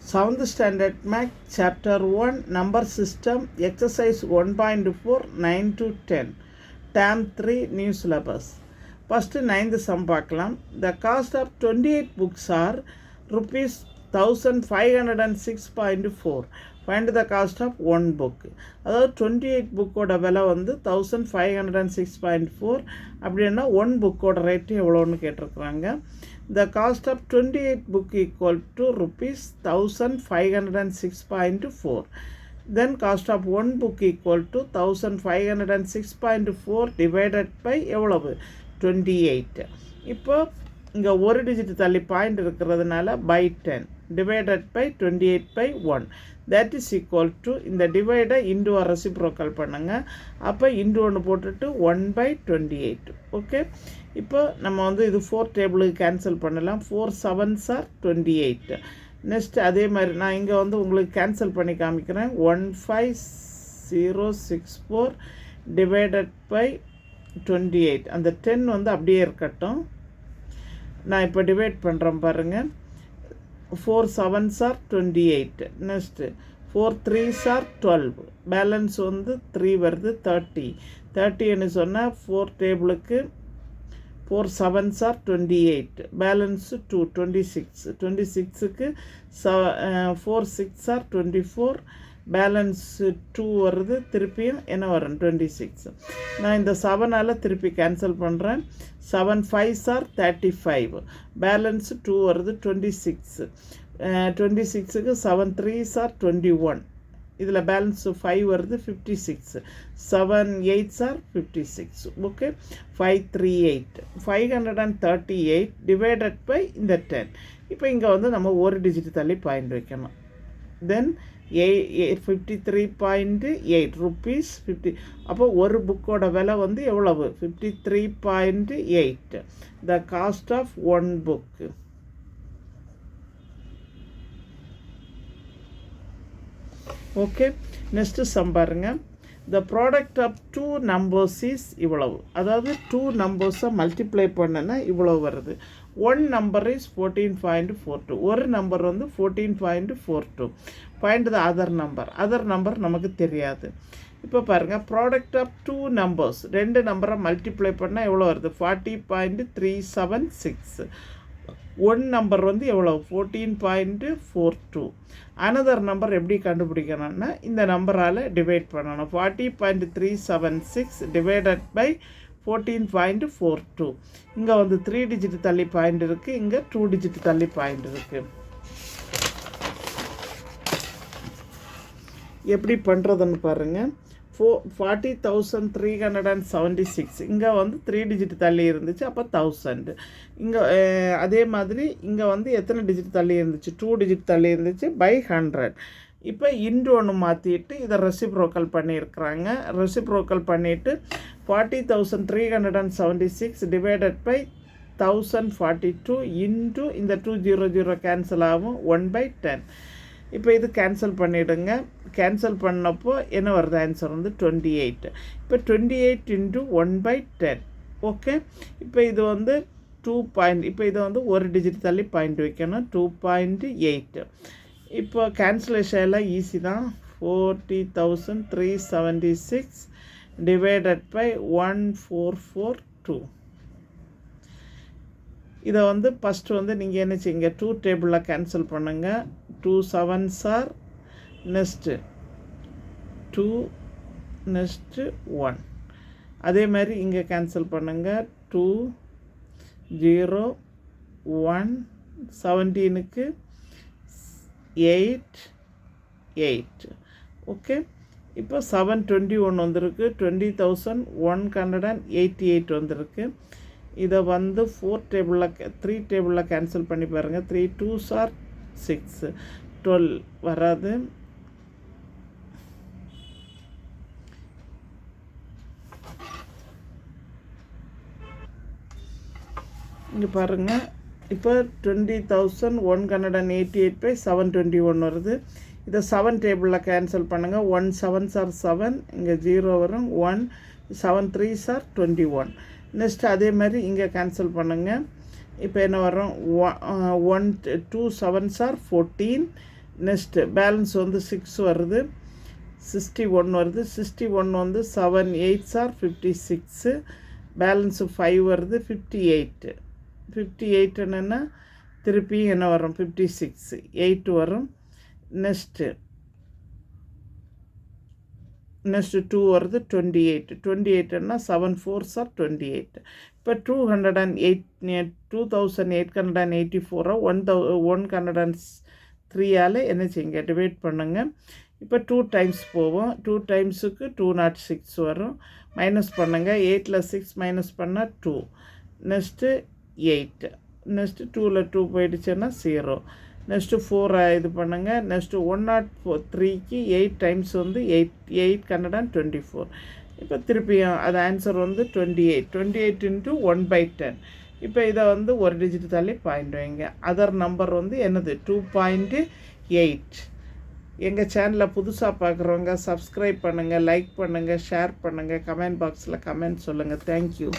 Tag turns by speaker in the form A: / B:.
A: 7th Standard Math, Chapter 1, Number System, Exercise 1.4, 9 to 10, Term 3, New Syllabus. First 9th sum பார்க்கலாம். The cost of 28 books are rupees 1506.4. Find the cost of one book. அதாவது 28 புக்கோட விலை வந்து 1506.4. அப்படின்னா one புக்கோட rate எவ்வளோன்னு கேட்டிருக்கிறாங்க. The cost of 28 book equal to rupees 1506.4. Then cost of one book equal to 1506.4 divided by எவ்வளவு 28. இப்போ இங்கே ஒரு டிஜிட் தள்ளி பாயிண்ட் இருக்கிறதுனால by 10 divided by 28 by 1. That is equal to இந்த டிவைடை இன்டு ரெசிப்ரோக்கல் பண்ணுங்க. அப்போ இன்டு ஒன்று போட்டுட்டு 1 by 28. ஓகே, இப்போ நம்ம வந்து இது 4 டேபிளுக்கு கேன்சல் பண்ணலாம். 4 7s are 28. நெக்ஸ்ட் அதே மாதிரி நான் இங்கே வந்து உங்களுக்கு கேன்சல் பண்ணி காமிக்கிறேன். 15064 டிவைடட் பை 28. அந்த 10 வந்து அப்படியே இருக்கட்டும். நான் இப்போ டிவைட் பண்ணுறேன் பாருங்கள். 4 7s are 28. Next 4 3s are 12. Balance வந்து 3 வருது 30. 30ன்னு சொன்னால் 4 டேபிளுக்கு 4 7s are 28. Balance 2 26. 26க்கு 4 6 are 24. Balance 2 வருது. திருப்பியும் என்ன வரும் 26. நான் இந்த 7ஆல் திருப்பி கேன்சல் பண்ணுறேன். 7 5s are 35. பேலன்ஸு 2 வருது 26. 26க்கு 7 3s are 21. இதில் பேலன்ஸு 5 வருது 56. 7 8s are 56. Okay, 538. 538 divided by இந்த 10. இப்போ இங்கே வந்து நம்ம ஒரு டிஜிட் தள்ளி பாயிண்ட் வைக்கணும். தென் 53.8 rupees 50. அப்போ ஒரு புக்கோட விலை வந்து எவ்வளவு 53.8. The cost of one book. Okay, next sum பாருங்க. The product of 2 numbers is இவ்வளவு. அதாவது 2 நம்பர்ஸை மல்டிப்ளை பண்ணுன்னா இவ்வளவு வருது. One number is 14.42. ஒரு நம்பர் வந்து 14.42. Find the other number. Other number நமக்கு தெரியாது. இப்போ பாருங்கள், ப்ராடக்ட் ஆஃப் 2 numbers, ரெண்டு நம்பரை மல்டிப்ளை பண்ணால் எவ்வளோ வருது 40.376. ஒன் நம்பர் வந்து எவ்வளோ 14.42. அனதர் நம்பர் எப்படி கண்டுபிடிக்கணும்னா இந்த நம்பரால் டிவைட் பண்ணணும். 40.376 டிவைடட் பை 14.42. இங்கே வந்து 3 டிஜிட் தள்ளி பாயிண்ட் இருக்குது, இங்கே 2 டிஜிட் தள்ளி பாயிண்ட் இருக்குது. எப்படி பண்ணுறதுன்னு பாருங்கள். 40,376. இங்கே வந்து 3 டிஜிட் தள்ளி இருந்துச்சு, அப்போ 1000. இங்கே அதே மாதிரி இங்கே வந்து எத்தனை டிஜிட் தள்ளி இருந்துச்சு 2 டிஜிட் தள்ளி இருந்துச்சு by 100. இப்போ இன்டு ஒன்று மாற்றிட்டு இதை ரெசிப்ரோக்கல் பண்ணியிருக்கிறாங்க. ரெசிப்ரோக்கல் பண்ணிவிட்டு 40,376 டிவைடட் பை 1042 இன்டு இந்த 200 கேன்சல் ஆகும் 1 by 10. இப்போ இது கேன்சல் பண்ணிவிடுங்க. கேன்சல் பண்ணப்போ என்ன வருது ஆன்சர் வந்து 28. இப்போ 28 இன்ட்டு 1 by 10. ஓகே, இப்போ இது வந்து 2 பாயிண்ட். இப்போ இதை வந்து ஒரு டிஜிட் தள்ளி பாயிண்ட் வைக்கணும் 2.8. இப்போ கேன்சலேஷன் எல்லாம் ஈஸி தான். 40,376 டிவைடட் பை 1442. இதை வந்து ஃபஸ்ட்டு வந்து நீங்கள் என்ன செய்யுங்க 2 டேபிளில் கேன்சல் பண்ணுங்கள். 2 7s are நெக்ஸ்ட்டு 2 நெக்ஸ்ட்டு 1. அதே மாதிரி இங்கே கேன்சல் பண்ணுங்கள். 2 0 1 17க்கு 8 8. ஓகே, இப்போ 721 வந்திருக்கு. 20,188 வந்திருக்கு. இதை வந்து 4 டேபிளில் 3 டேபிளில் கேன்சல் பண்ணி பாருங்கள். 3 2s are 6. 12 வராது. இங்கே பாருங்கள், இப்போ 20,188 பை 721 வருது. இதை 7 டேபிளில் கேன்சல் பண்ணுங்கள். 1 7s are 7. இங்கே 0 வரும். 1 7 3s are 21. நெக்ஸ்ட் அதே மாதிரி இங்கே கேன்சல் பண்ணுங்கள். இப்போ என்ன வரும் 1 2 7s are 14. நெக்ஸ்ட்டு பேலன்ஸ் வந்து 6 வருது, 61 வருது. 61 வந்து 7 8s are 56. பேலன்ஸு 5 வருது, 58. 58 என்னென்னா திருப்பி என்ன வரும், 56 8 வரும். நெக்ஸ்ட்டு 2 வருது, 28. 28ன்னா 7 4s are 28. இப்போ 2884 103ஆல் என்ன செய்யுங்க, டிவைட் பண்ணுங்கள். இப்போ 2 டைம்ஸ் போவோம். 2 டைம்ஸுக்கு 206 வரும். மைனஸ் பண்ணுங்கள். 8ல் 6 மைனஸ் பண்ணால் 2. நெக்ஸ்ட்டு 8. நெக்ஸ்ட்டு 2ல் 2 போயிடுச்சுன்னா 0. நெக்ஸ்ட்டு 4 இது பண்ணுங்கள். நெக்ஸ்ட்டு 103க்கு 8 டைம்ஸ் வந்து 824. இப்போ திருப்பியும் அது ஆன்சர் வந்து 28 இன்ட்டு 1/10. இப்போ இதை வந்து ஒரு டிஜிட் தள்ளி பாயிண்ட் வைங்க. அதர் நம்பர் வந்து என்னது 2.8. எங்கள் சேனலை புதுசாக பார்க்குறவங்க சப்ஸ்கிரைப் பண்ணுங்கள், லைக் பண்ணுங்கள், ஷேர் பண்ணுங்கள், கமெண்ட் பாக்ஸில் கமெண்ட் சொல்லுங்கள். தேங்க்யூ.